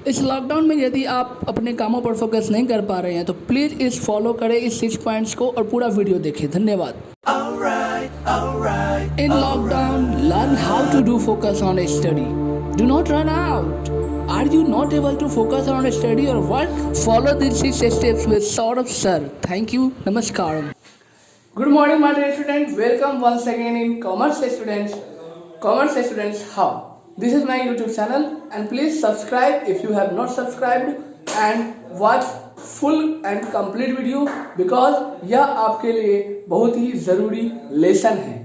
इस लॉकडाउन में यदि आप अपने कामों पर फोकस नहीं कर पा रहे हैं तो प्लीज़ इस फॉलो करें इस 6 पॉइंट्स को और पूरा वीडियो देखें। धन्यवाद। In lockdown, learn how to do focus on a study. Do not run out. Are you not able to focus on a study or work? Follow these 6 steps with Saurabh sir. Thank you. Namaskaram. Good morning, my dear students. Welcome once again in Commerce Students. Commerce Students Hub. This is my YouTube channel and please subscribe if you have not subscribed and watch full and complete video because यह आपके लिए बहुत ही ज़रूरी lesson है।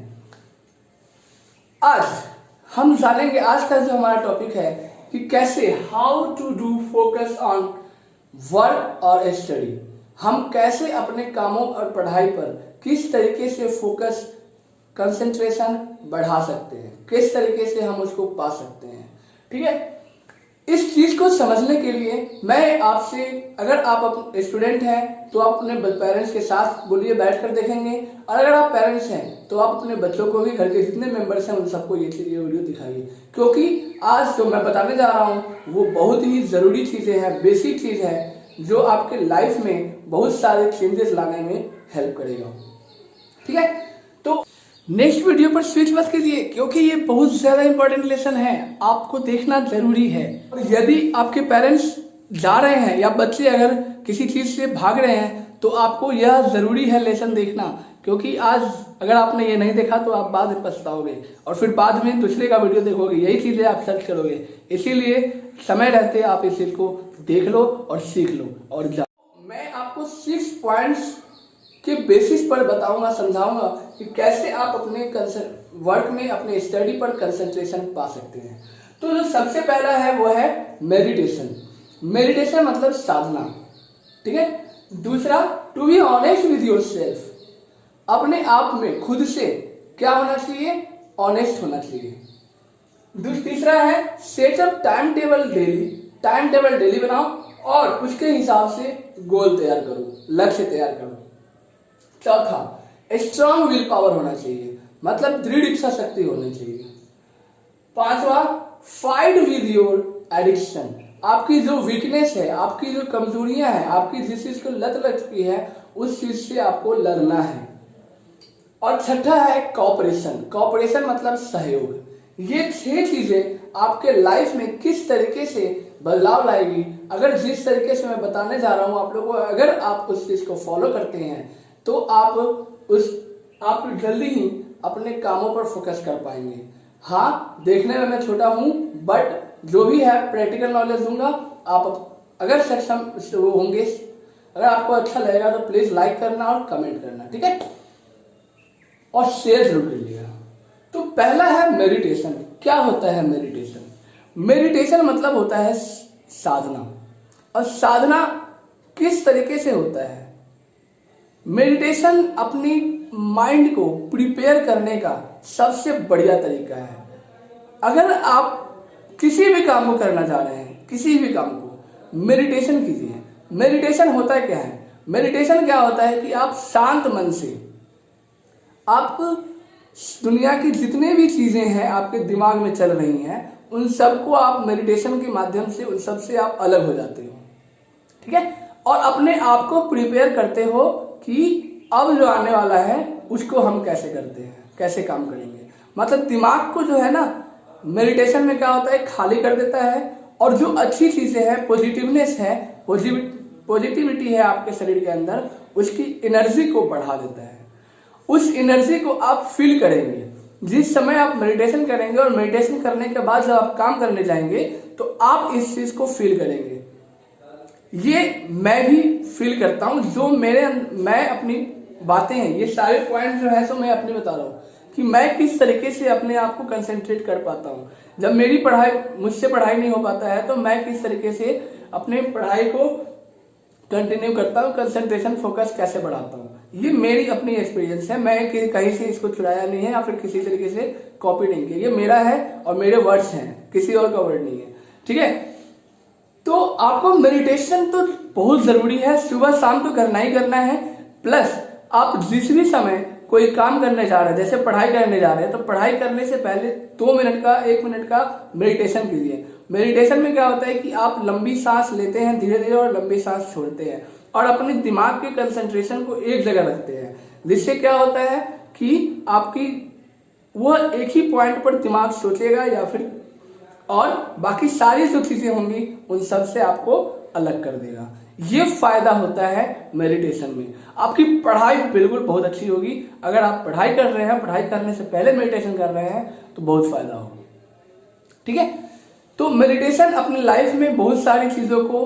आज हम जानेंगे, आज का जो हमारा टॉपिक है कि कैसे how to do focus on work और स्टडी। हम कैसे अपने कामों और पढ़ाई पर किस तरीके से फोकस कंसंट्रेशन बढ़ा सकते हैं, किस तरीके से हम उसको पा सकते हैं। ठीक है, इस चीज को समझने के लिए मैं आपसे, अगर आप स्टूडेंट हैं तो आप अपने पेरेंट्स के साथ बोलिए, बैठकर देखेंगे, और अगर आप पेरेंट्स हैं तो आप अपने बच्चों को भी, घर के जितने मेंबर्स हैं उन सबको ये वीडियो दिखाइए, क्योंकि आज जो मैं बताने जा रहा हूँ वो बहुत ही जरूरी चीजें हैं, बेसिक चीज है जो आपके लाइफ में बहुत सारे चेंजेस लाने में हेल्प करेगा। ठीक है, तो नेक्स्ट वीडियो पर स्विच मत कीजिए क्योंकि ये बहुत ज्यादा इंपॉर्टेंट लेसन है, आपको देखना जरूरी है। और यदि आपके पेरेंट्स जा रहे हैं या बच्चे अगर किसी चीज से भाग रहे हैं तो आपको यह जरूरी है लेसन देखना, क्योंकि आज अगर आपने ये नहीं देखा तो आप बाद में पछताओगे और फिर बाद में दूसरे का वीडियो देखोगे, यही चीजें आप सर्च करोगे। इसीलिए समय रहते आप इस चीज को देख लो और सीख लो और जाओ। मैं आपको 6 पॉइंट्स के बेसिस पर बताऊंगा, समझाऊंगा कि कैसे आप अपने वर्क में, अपने स्टडी पर कंसंट्रेशन पा सकते हैं। तो जो सबसे पहला है वो है मेडिटेशन। मेडिटेशन मतलब साधना। ठीक है, दूसरा to be honest with yourself, अपने आप में खुद से क्या होना चाहिए, ऑनेस्ट होना चाहिए। तीसरा है set up time table daily, time table daily बनाओ और उसके हिसाब से गोल तैयार करो, लक्ष्य तैयार करो। चौथा स्ट्रॉन्ग विल पावर होना चाहिए, मतलब दृढ़ इच्छा शक्ति होनी चाहिए। पांचवा फाइट विद योर एडिक्शन, आपकी जो वीकनेस है, आपकी जो कमजोरियां हैं, आपकी जिस चीज को लत लग चुकी है उस चीज से आपको लड़ना है। और छठा है कॉपरेशन। कॉपरेशन मतलब सहयोग। ये 6 चीजें आपके लाइफ में किस तरीके से बदलाव लाएगी, अगर जिस तरीके से मैं बताने जा रहा हूं आप लोगों को, अगर आप उस चीज को फॉलो करते हैं तो आप जल्दी ही अपने कामों पर फोकस कर पाएंगे। हाँ, देखने में मैं छोटा हूं बट जो भी है प्रैक्टिकल नॉलेज दूंगा। आप अगर सक्षम होंगे, अगर आपको अच्छा लगेगा तो प्लीज लाइक करना और कमेंट करना। ठीक है, और शेयर जरूर करिएगा। तो पहला है मेडिटेशन। क्या होता है मेडिटेशन? मेडिटेशन मतलब होता है साधना। और साधना किस तरीके से होता है? मेडिटेशन अपनी माइंड को प्रिपेयर करने का सबसे बढ़िया तरीका है। अगर आप किसी भी काम को करना चाह रहे हैं, किसी भी काम को, मेडिटेशन कीजिए। मेडिटेशन होता क्या है? मेडिटेशन क्या होता है कि आप शांत मन से, आप दुनिया की जितने भी चीजें हैं आपके दिमाग में चल रही हैं उन सबको आप मेडिटेशन के माध्यम से, उन सबसे आप अलग हो जाते हो। ठीक है, और अपने आप को प्रिपेयर करते हो कि अब जो आने वाला है उसको हम कैसे करते हैं, कैसे काम करेंगे। मतलब दिमाग को जो है ना, मेडिटेशन में क्या होता है, खाली कर देता है और जो अच्छी चीजें हैं, पॉजिटिवनेस है, पॉजिटिविटी है आपके शरीर के अंदर, उसकी एनर्जी को बढ़ा देता है। उस एनर्जी को आप फील करेंगे जिस समय आप मेडिटेशन करेंगे, और मेडिटेशन करने के बाद जब आप काम करने जाएंगे तो आप इस चीज को फील करेंगे। ये मैं भी फील करता हूं, जो मैं अपनी बातें हैं, ये सारे पॉइंट जो है सो मैं अपने बता रहा हूं कि मैं किस तरीके से अपने आप को कंसंट्रेट कर पाता हूं। जब मेरी मुझसे पढ़ाई नहीं हो पाता है तो मैं किस तरीके से अपने पढ़ाई को कंटिन्यू करता हूं, कंसंट्रेशन फोकस कैसे बढ़ाता हूं। ये मेरी अपनी एक्सपीरियंस है, मैं कहीं से इसको चुराया नहीं है या फिर किसी तरीके से कॉपी नहीं किया। ये मेरा है और मेरे वर्ड्स हैं, किसी और का वर्ड नहीं है। ठीक है, तो आपको मेडिटेशन तो बहुत जरूरी है, सुबह शाम तो करना ही करना है। प्लस आप जिस भी समय कोई काम करने जा रहे हैं, जैसे पढ़ाई करने जा रहे हैं, तो पढ़ाई करने से पहले 2 मिनट का 1 मिनट का मेडिटेशन कीजिए। मेडिटेशन में क्या होता है कि आप लंबी सांस लेते हैं धीरे धीरे और लंबी सांस छोड़ते हैं और अपने दिमाग के कंसंट्रेशन को एक जगह रखते हैं, जिससे क्या होता है कि आपकी वह एक ही पॉइंट पर दिमाग सोचेगा या फिर और बाकी सारी जो चीजें होंगी उन सब से आपको अलग कर देगा। ये फायदा होता है मेडिटेशन में। आपकी पढ़ाई बिल्कुल बहुत अच्छी होगी। अगर आप पढ़ाई कर रहे हैं, पढ़ाई करने से पहले मेडिटेशन कर रहे हैं तो बहुत फायदा होगा। ठीक है, तो मेडिटेशन अपनी लाइफ में बहुत सारी चीजों को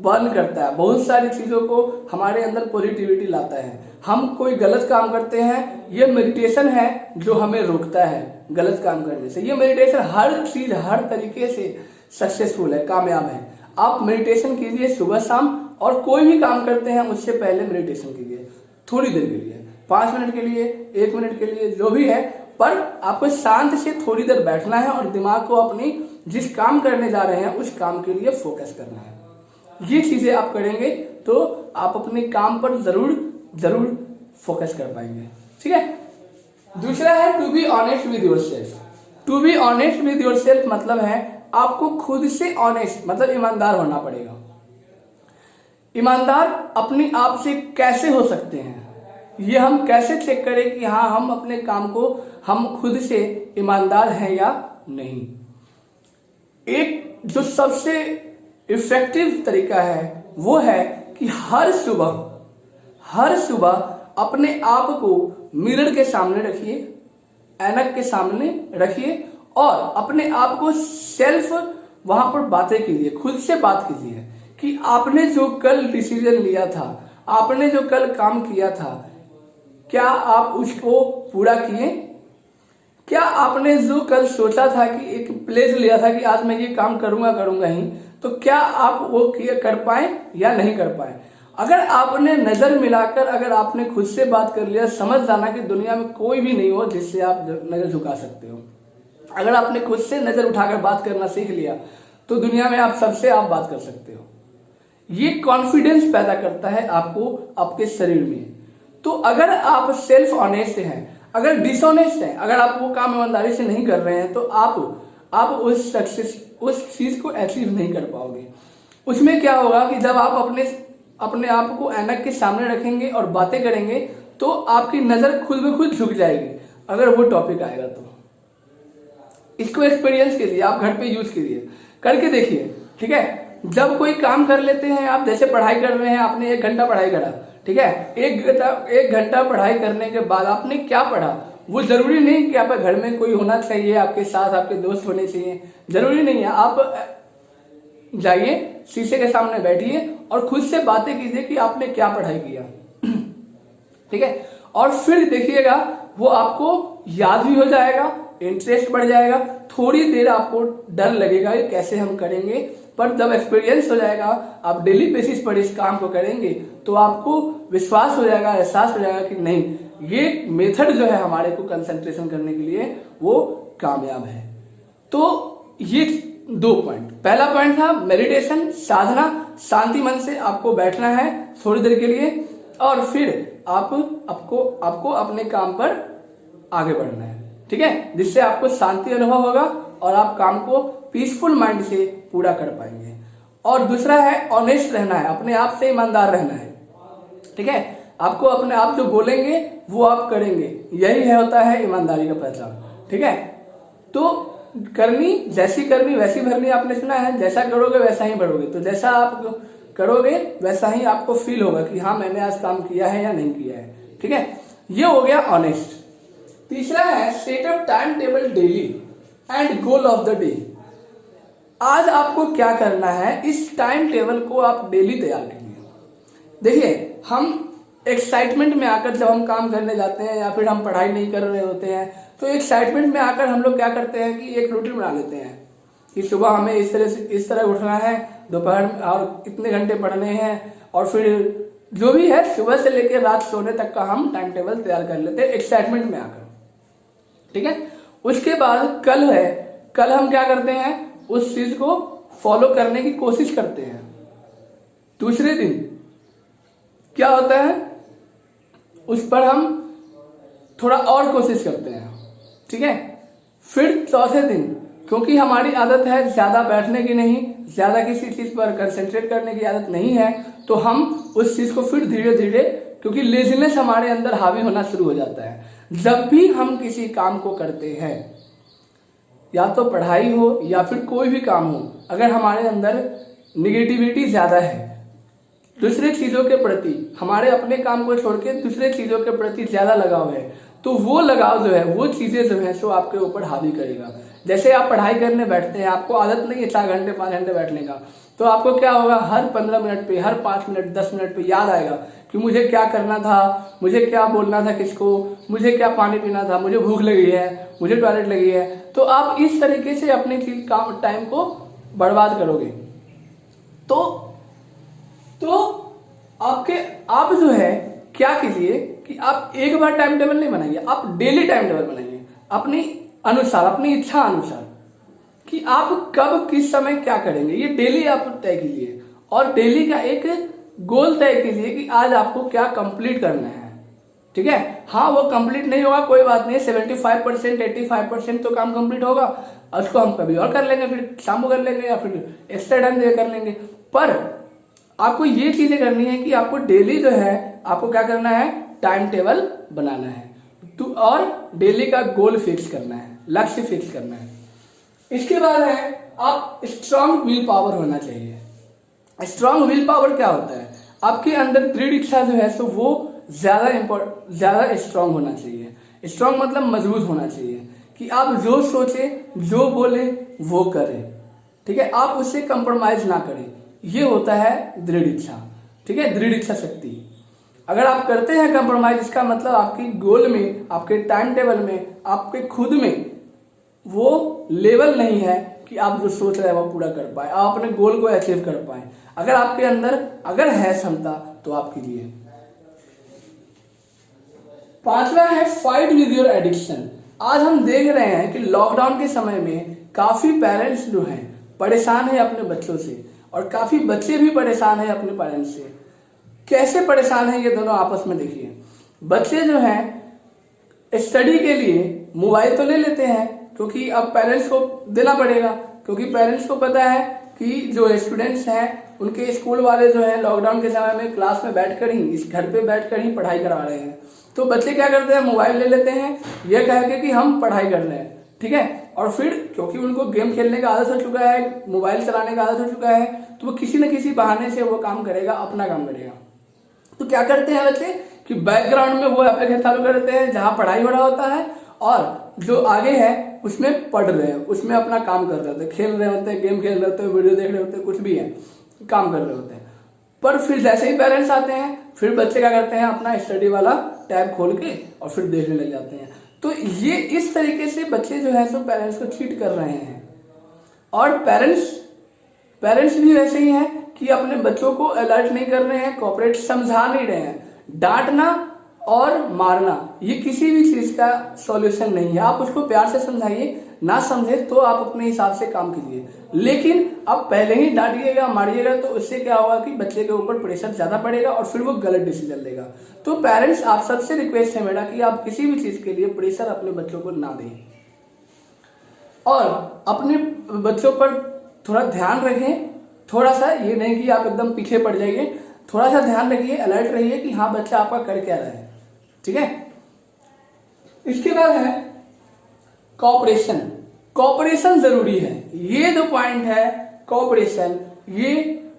बर्न करता है, बहुत सारी चीजों को हमारे अंदर पॉजिटिविटी लाता है। हम कोई गलत काम करते हैं, ये मेडिटेशन है जो हमें रोकता है गलत काम करने से। ये मेडिटेशन हर चीज हर तरीके से सक्सेसफुल है, कामयाब है। आप मेडिटेशन कीजिए सुबह शाम, और कोई भी काम करते हैं उससे पहले मेडिटेशन कीजिए थोड़ी देर के लिए, 5 मिनट के लिए, 1 मिनट के लिए, जो भी है, पर आपको शांत से थोड़ी देर बैठना है और दिमाग को अपनी जिस काम करने जा रहे हैं उस काम के लिए फोकस करना है। ये चीजें आप करेंगे तो आप अपने काम पर जरूर फोकस कर पाएंगे। ठीक है, दूसरा है to be honest with yourself. To be honest with yourself मतलब है आपको खुद से ऑनेस्ट मतलब ईमानदार होना पड़ेगा। ईमानदार अपने आप से कैसे हो सकते हैं, ये हम कैसे चेक करें कि हाँ हम अपने काम को हम खुद से ईमानदार हैं या नहीं। एक जो सबसे इफेक्टिव तरीका है वो है कि हर सुबह अपने आप को मिरर के सामने रखिए, ऐनक के सामने रखिए और अपने आप को सेल्फ वहां पर बातें कीजिए, खुद से बात कीजिए कि आपने जो कल डिसीजन लिया था, आपने जो कल काम किया था, क्या आप उसको पूरा किए? क्या आपने जो कल सोचा था कि एक प्लेज लिया था कि आज मैं ये काम करूंगा ही, तो क्या आप वो कर पाए या नहीं कर पाए? अगर आपने नजर मिलाकर, अगर आपने खुद से बात कर लिया, समझ जाना कि दुनिया में कोई भी नहीं हो जिससे आप नजर झुका सकते हो। अगर आपने खुद से नजर उठाकर बात करना सीख लिया तो दुनिया में आप सबसे आप बात कर सकते हो। ये कॉन्फिडेंस पैदा करता है आपको आपके शरीर में। तो अगर आप सेल्फ ऑनेस्ट हैं, अगर डिसऑनेस्ट हैं, अगर आप वो काम ईमानदारी से नहीं कर रहे हैं तो आप उस सक्सेस उस चीज को अचीव नहीं कर पाओगे। उसमें क्या होगा कि जब आप अपने आप को ऐनक के सामने रखेंगे और बातें करेंगे तो आपकी नजर खुद ब खुद झुक जाएगी अगर वो टॉपिक आएगा तो। इसको एक्सपीरियंस कीजिए, आप घर पे यूज कीजिए, करके देखिए। ठीक है, जब कोई काम कर लेते हैं, आप जैसे पढ़ाई कर रहे हैं, आपने 1 घंटा पढ़ाई करा, ठीक है, 1 घंटा पढ़ाई करने के बाद आपने क्या पढ़ा, वो जरूरी नहीं कि आपके घर में कोई होना चाहिए, आपके साथ आपके दोस्त होने चाहिए, जरूरी नहीं है। आप जाइए, शीशे के सामने बैठिए और खुद से बातें कीजिए कि आपने क्या पढ़ाई किया। ठीक है, और फिर देखिएगा वो आपको याद भी हो जाएगा, इंटरेस्ट बढ़ जाएगा। थोड़ी देर आपको डर लगेगा कि कैसे हम करेंगे, पर जब एक्सपीरियंस हो जाएगा, आप डेली बेसिस पर इस काम को करेंगे तो आपको विश्वास हो जाएगा, एहसास हो जाएगा कि नहीं, ये मेथड जो है हमारे को कंसंट्रेशन करने के लिए वो कामयाब है। तो ये 2 पॉइंट, पहला पॉइंट था मेडिटेशन, साधना, शांति मन से आपको बैठना है थोड़ी देर के लिए और फिर आपको अपने काम पर आगे बढ़ना है। ठीक है, जिससे आपको शांति अनुभव होगा और आप काम को पीसफुल माइंड से पूरा कर पाएंगे। और दूसरा है ऑनेस्ट रहना है, अपने आप से ईमानदार रहना है। ठीक है, आपको अपने आप जो बोलेंगे वो आप करेंगे, यही होता है ईमानदारी का पहचान। ठीक है, तो करनी जैसी करनी वैसी भरनी, आपने सुना है, जैसा करोगे वैसा ही बढ़ोगे। तो जैसा आप करोगे वैसा ही आपको फील होगा कि हाँ मैंने आज काम किया है या नहीं किया है। ठीक है, ये हो गया ऑनेस्ट। तीसरा है set up time table daily and goal of the day. आज आपको क्या करना है, इस टाइम टेबल को आप डेली तैयार कीजिए। देखिए, हम एक्साइटमेंट में आकर जब हम काम करने जाते हैं या फिर हम पढ़ाई नहीं कर रहे होते हैं तो एक्साइटमेंट में आकर हम लोग क्या करते हैं कि एक रूटीन बना लेते हैं कि सुबह हमें इस तरह उठना है, दोपहर में और इतने घंटे पढ़ने हैं, और फिर जो भी है सुबह से लेकर रात सोने तक का हम टाइम टेबल तैयार कर लेते हैं एक्साइटमेंट में आकर। ठीक है, उसके बाद कल हम क्या करते हैं, उस चीज को फॉलो करने की कोशिश करते हैं। दूसरे दिन क्या होता है, उस पर हम थोड़ा और कोशिश करते हैं। ठीक है, फिर चौथे दिन क्योंकि हमारी आदत है ज़्यादा बैठने की नहीं, ज़्यादा किसी चीज़ पर कंसंट्रेट करने की आदत नहीं है, तो हम उस चीज़ को फिर धीरे धीरे, क्योंकि लेजीनेस हमारे अंदर हावी होना शुरू हो जाता है। जब भी हम किसी काम को करते हैं, या तो पढ़ाई हो या फिर कोई भी काम हो, अगर हमारे अंदर निगेटिविटी ज़्यादा है, दूसरे चीज़ों के प्रति, हमारे अपने काम को छोड़ के दूसरे चीज़ों के प्रति ज़्यादा लगाव है, तो वो लगाव जो है, वो चीज़ें जो है सो आपके ऊपर हावी करेगा। जैसे आप पढ़ाई करने बैठते हैं, आपको आदत नहीं है 4 घंटे 5 घंटे बैठने का, तो आपको क्या होगा, हर 15 मिनट पे, हर 5 मिनट 10 मिनट पे याद आएगा कि मुझे क्या करना था, मुझे क्या बोलना था किसको, मुझे क्या पानी पीना था, मुझे भूख लगी है, मुझे टॉयलेट लगी है। तो आप इस तरीके से अपने काम टाइम को बर्बाद करोगे। तो आप जो है क्या कीजिए कि आप एक बार टाइम टेबल नहीं बनाइए, आप डेली टाइम टेबल बनाइए अपनी अनुसार, अपनी इच्छा अनुसार, कि आप कब किस समय क्या करेंगे, ये डेली आप तय कीजिए। और डेली का एक गोल तय कीजिए कि आज आपको क्या कंप्लीट करना है। ठीक है, हाँ वो कंप्लीट नहीं होगा कोई बात नहीं, 75% 85% तो काम कंप्लीट होगा, उसको हम कभी और कर लेंगे, फिर शाम को कर लेंगे या फिर एक्स्ट्रा टाइम दे कर लेंगे। पर आपको ये चीजें करनी है कि आपको डेली जो है आपको क्या करना है, टाइम टेबल बनाना है, और डेली का गोल फिक्स करना है, लक्ष्य फिक्स करना है। इसके बाद है आप स्ट्रांग विल पावर होना चाहिए। स्ट्रांग विल पावर क्या होता है, आपके अंदर दृढ़ इच्छा जो है सो वो ज्यादा स्ट्रांग होना चाहिए। स्ट्रांग मतलब मजबूत होना चाहिए, कि आप जो सोचे, जो बोले वो करें। ठीक है, आप उससे कंप्रोमाइज ना करें, ये होता है दृढ़ इच्छा। ठीक है, दृढ़ इच्छा शक्ति। अगर आप करते हैं कंप्रोमाइज, इसका मतलब आपकी गोल में, आपके टाइम टेबल में, आपके खुद में वो लेवल नहीं है कि आप जो सोच रहे हैं वो पूरा कर पाए, आप अपने गोल को अचीव कर पाए। अगर आपके अंदर अगर है क्षमता तो आप कीजिए। 5वां है फाइट विद योर एडिक्शन। आज हम देख रहे हैं कि लॉकडाउन के समय में काफी पेरेंट्स जो हैं परेशान है अपने बच्चों से, और काफी बच्चे भी परेशान है अपने पेरेंट्स से। कैसे परेशान है ये दोनों आपस में, देखिए। बच्चे जो हैं स्टडी के लिए मोबाइल तो ले लेते हैं, क्योंकि अब पेरेंट्स को देना पड़ेगा, क्योंकि पेरेंट्स को पता है कि जो स्टूडेंट्स हैं उनके स्कूल वाले जो हैं लॉकडाउन के समय में क्लास में बैठकर ही, इस घर पे बैठकर ही पढ़ाई करा रहे हैं। तो बच्चे क्या करते हैं, मोबाइल ले लेते हैं ये कह के कि हम पढ़ाई कर रहे हैं। ठीक है, और फिर क्योंकि उनको गेम खेलने का आदत हो चुका है, मोबाइल चलाने का आदत हो चुका है, तो वो किसी न किसी बहाने से वो काम करेगा, अपना काम करेगा। तो क्या करते हैं बच्चे कि बैकग्राउंड में वो एप्लीकेशन चालू कर देते हैं जहां पढ़ाई हो रहा होता है, और जो आगे है उसमें पढ़ रहे हैं, उसमें अपना काम कर रहे होते हैं, खेल रहे होते हैं, गेम खेल रहे होते हैं, वीडियो देख रहे होते हैं, कुछ भी है, काम कर रहे होते हैं। पर फिर जैसे ही पेरेंट्स आते हैं, फिर बच्चे क्या करते हैं, अपना स्टडी वाला टैब खोल के और फिर देखने लग जाते हैं। तो ये इस तरीके से बच्चे जो है सो पेरेंट्स को चीट कर रहे हैं। और पेरेंट्स भी वैसे ही हैं कि अपने बच्चों को अलर्ट नहीं कर रहे हैं, कोऑपरेट समझा नहीं रहे हैं। डांटना और मारना ये किसी भी चीज का सॉल्यूशन नहीं है। आप उसको प्यार से समझाइए, ना समझे तो आप अपने हिसाब से काम कीजिए, लेकिन आप पहले ही डांटिएगा, मारिएगा तो उससे क्या होगा कि बच्चे के ऊपर प्रेशर ज्यादा पड़ेगा और फिर वो गलत डिसीजन लेगा। तो पेरेंट्स, आप सबसे रिक्वेस्ट है मेरा कि आप किसी भी चीज के लिए प्रेशर अपने बच्चों को ना दें, और अपने बच्चों पर थोड़ा ध्यान रखें। थोड़ा सा, ये नहीं कि आप एकदम पीछे पड़ जाइए, थोड़ा सा ध्यान रखिए, अलर्ट रहिए कि हाँ बच्चा आपका कर क्या रहा है। ठीक है, इसके बाद है कोऑपरेशन। कोऑपरेशन जरूरी है। ये जो पॉइंट है कोऑपरेशन, ये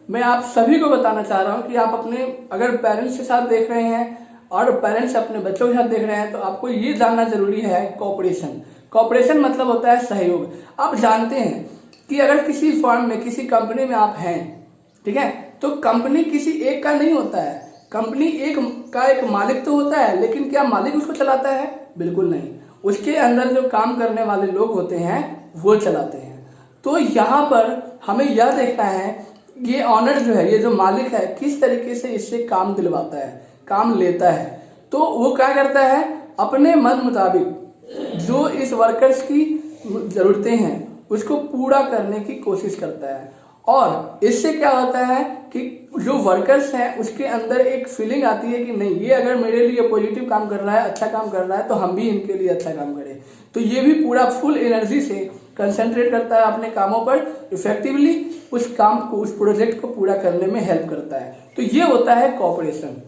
मैं आप सभी को बताना चाह रहा हूं कि आप अपने अगर पेरेंट्स के साथ देख रहे हैं और पेरेंट्स अपने बच्चों के साथ देख रहे हैं, तो आपको ये जानना जरूरी है कोऑपरेशन। कोऑपरेशन मतलब होता है सहयोग। आप जानते हैं कि अगर किसी फर्म में, किसी कंपनी में आप हैं, ठीक है, तो कंपनी किसी एक का नहीं होता है। कंपनी एक मालिक तो होता है, लेकिन क्या मालिक उसको चलाता है? बिल्कुल नहीं। उसके अंदर जो काम करने वाले लोग होते हैं वो चलाते हैं। तो यहाँ पर हमें यह देखना है ये ऑनर जो है, ये जो मालिक है, किस तरीके से इससे काम दिलवाता है, काम लेता है। तो वो क्या करता है, अपने मन मुताबिक जो इस वर्कर्स की जरूरतें हैं उसको पूरा करने की कोशिश करता है। और इससे क्या होता है कि जो वर्कर्स हैं उसके अंदर एक फीलिंग आती है कि नहीं, ये अगर मेरे लिए पॉजिटिव काम कर रहा है, अच्छा काम कर रहा है, तो हम भी इनके लिए अच्छा काम करें। तो ये भी पूरा फुल एनर्जी से कंसंट्रेट करता है अपने कामों पर इफेक्टिवली, उस काम को, उस प्रोजेक्ट को पूरा करने में हेल्प करता है। तो ये होता है कोऑपरेशन।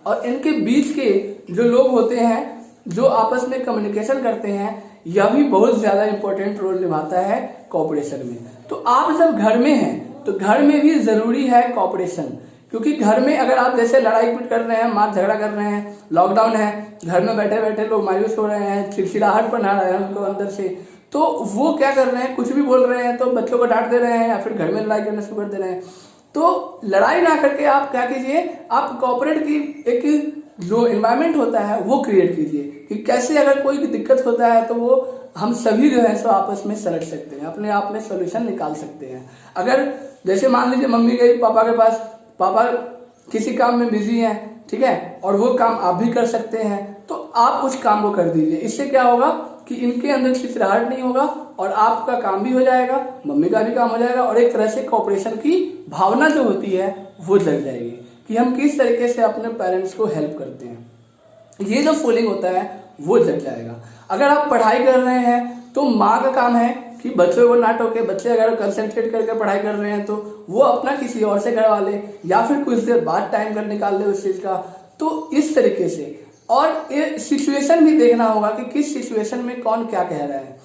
और इनके बीच के जो लोग होते हैं जो आपस में कम्युनिकेशन करते हैं, यह भी बहुत ज्यादा इंपॉर्टेंट रोल निभाता है कोऑपरेशन में। तो आप जब घर में हैं तो घर में भी जरूरी है कोऑपरेशन, क्योंकि घर में अगर आप जैसे लड़ाई पीट कर रहे हैं, मार झगड़ा कर रहे हैं, लॉकडाउन है, घर में बैठे बैठे लोग मायूस हो रहे हैं, चिड़चिड़ाहट बना रहे हैं उनको अंदर से, तो वो क्या कर रहे हैं, कुछ भी बोल रहे हैं तो बच्चों को डांट दे रहे हैं या फिर घर में लड़ाई करना शुरू कर दे रहे हैं। तो लड़ाई ना करके आप क्या कीजिए, आप कोऑपरेट की एक जो एनवायरनमेंट होता है वो क्रिएट कीजिए कि कैसे अगर कोई दिक्कत होता है तो वो हम सभी जो है सो आपस में सलट सकते हैं, अपने आप में सोल्यूशन निकाल सकते हैं। अगर जैसे मान लीजिए मम्मी गई पापा के पास, पापा किसी काम में बिजी हैं, ठीक है, और वो काम आप भी कर सकते हैं, तो आप उस काम को कर दीजिए। इससे क्या होगा कि इनके अंदर चिड़चिड़ाहट नहीं होगा और आपका काम भी हो जाएगा, मम्मी का भी काम हो जाएगा, और एक तरह से कोऑपरेशन की भावना जो होती है वो जग जाएगी कि हम किस तरीके से अपने पेरेंट्स को हेल्प करते हैं। ये जो फीलिंग होता है वो जग जाएगा। अगर आप पढ़ाई कर रहे हैं तो माँ का काम है कि बच्चों को ना टोके, बच्चे अगर कंसंट्रेट करके पढ़ाई कर रहे हैं तो वो अपना किसी और से करवा ले या फिर कुछ देर बाद टाइम कर निकाल ले उस चीज का। तो इस तरीके से, और ये सिचुएशन भी देखना होगा कि किस सिचुएशन में कौन क्या कह रहा है,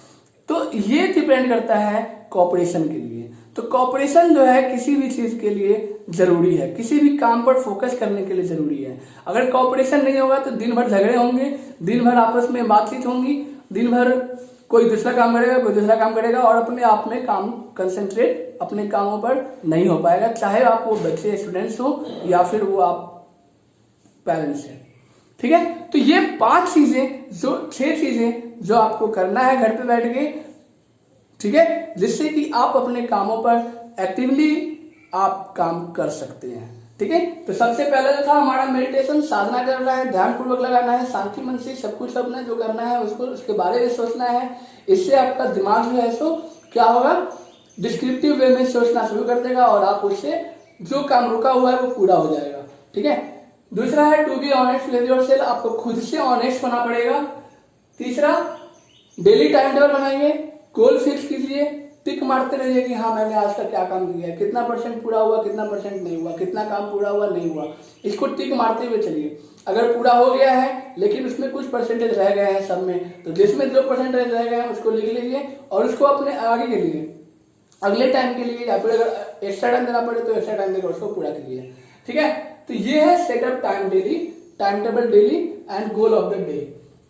तो ये डिपेंड करता है कोऑपरेशन के लिए। तो कोऑपरेशन जो है किसी भी चीज के लिए जरूरी है, किसी भी काम पर फोकस करने के लिए जरूरी है। अगर कोऑपरेशन नहीं होगा तो दिन भर झगड़े होंगे, दिन भर आपस में बातचीत होंगी, दिन भर कोई दूसरा काम करेगा, कोई दूसरा काम करेगा, और अपने आप में काम कंसंट्रेट अपने कामों पर नहीं हो पाएगा, चाहे आप वो बच्चे स्टूडेंट्स हो या फिर वो आप पेरेंट्स हैं। ठीक है, तो ये 5 चीजें, जो 6 चीजें जो आपको करना है घर पे बैठ के, ठीक है, जिससे कि आप अपने कामों पर एक्टिवली आप काम कर सकते हैं। ठीक है, तो सबसे पहले जो था हमारा मेडिटेशन, साधना करना है, ध्यान पूर्वक लगाना है, शांति मन से सब कुछ अपना जो करना है उसको उसके बारे में सोचना है। इससे आपका दिमाग जो है सो क्या होगा, डिस्क्रिप्टिव वे में सोचना शुरू कर देगा और आप उससे जो काम रुका हुआ है वो पूरा हो जाएगा। ठीक है, दूसरा है to be honest with yourself, आपको खुद से ऑनेस्ट होना पड़ेगा। तीसरा, डेली टाइम टेबल बनाइए, गोल फिक्स कीजिए, टिक मारते रहिए कि हाँ मैंने आज तक क्या काम किया है, कितना परसेंट पूरा हुआ, कितना परसेंट नहीं हुआ, कितना काम पूरा हुआ नहीं हुआ, इसको टिक मारते हुए चलिए। अगर पूरा हो गया है लेकिन उसमें कुछ परसेंटेज रह गए हैं सब में, तो जिसमें 2% रह गए हैं उसको लिख लीजिए और उसको अपने आगे के लिए, अगले टाइम के लिए, या फिर अगर एक्स्ट्रा टाइम देना पड़े तो एक्स्ट्रा टाइम देकर उसको पूरा कीजिए। ठीक है, तो ये है setup time daily, time table daily and goal of the day.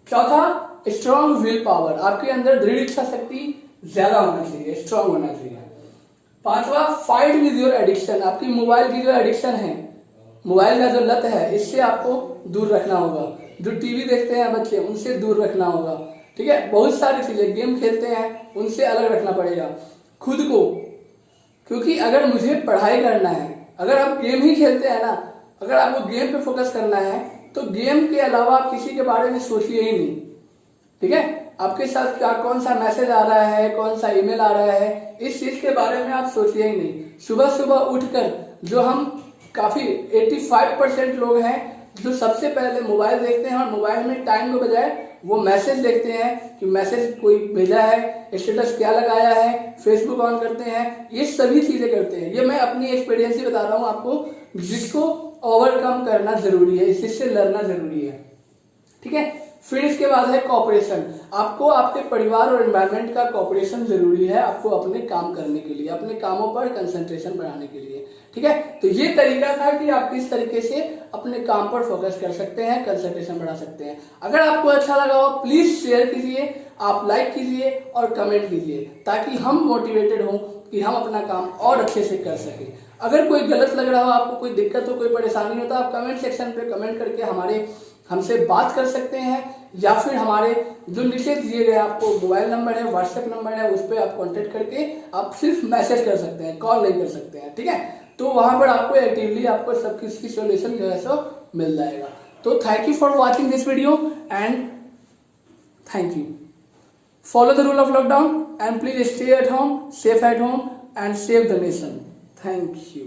चौथा, स्ट्रॉन्ग विल पावर, आपके अंदर दृढ़ इच्छा शक्ति ज्यादा होना चाहिए, स्ट्रॉन्ग होना चाहिए। पांचवा, फाइट विद योर एडिक्शन, आपकी मोबाइल की जो एडिक्शन है, मोबाइल का जो लत है, इससे आपको दूर रखना होगा। जो टीवी देखते हैं बच्चे उनसे दूर रखना होगा। ठीक है, बहुत सारी चीजें, गेम खेलते हैं उनसे अलग रखना पड़ेगा खुद को, क्योंकि अगर मुझे पढ़ाई करना है, अगर आप गेम ही खेलते हैं ना, अगर आपको गेम पे फोकस करना है तो गेम के अलावा आप किसी के बारे में सोचिए ही नहीं। ठीक है, आपके साथ क्या कौन सा मैसेज आ रहा है, कौन सा ईमेल आ रहा है, इस चीज के बारे में आप सोचिए ही नहीं। सुबह सुबह उठकर, जो हम काफी 85% लोग हैं जो सबसे पहले मोबाइल देखते हैं और मोबाइल में टाइम के बजाय वो मैसेज देखते हैं कि मैसेज कोई भेजा है, स्टेटस क्या लगाया है, फेसबुक ऑन करते हैं, ये सभी चीजें करते हैं। ये मैं अपनी एक्सपीरियंस ही बता रहा हूँ आपको, जिसको ओवरकम करना जरूरी है, इससे लड़ना जरूरी है। ठीक है, फिर इसके बाद है कोऑपरेशन, आपको आपके परिवार और एनवायरनमेंट का कोऑपरेशन जरूरी है आपको अपने काम करने के लिए, अपने कामों पर कंसंट्रेशन बढ़ाने के लिए। ठीक है, तो ये तरीका था कि आप किस तरीके से अपने काम पर फोकस कर सकते हैं, कंसंट्रेशन बढ़ा सकते हैं। अगर आपको अच्छा लगा हो प्लीज शेयर कीजिए, आप लाइक कीजिए और कमेंट कीजिए, ताकि हम मोटिवेटेड हों कि हम अपना काम और अच्छे से कर सके। अगर कोई गलत लग रहा हो, आपको कोई दिक्कत हो, कोई परेशानी हो, तो आप कमेंट सेक्शन पे कमेंट करके हमसे बात कर सकते हैं, या फिर हमारे जो नीचे दिए गए आपको मोबाइल नंबर है, व्हाट्सएप नंबर है, उस पर आप कांटेक्ट करके आप सिर्फ मैसेज कर सकते हैं, कॉल नहीं कर सकते हैं। ठीक है, तो वहां पर आपको एक्टिवली आपको सब किसी सॉल्यूशन जो है सो मिल जाएगा। तो thank you for watching this video and thank you. Follow the rule of lockdown and please stay at home, safe at home and save the nation. Thank you.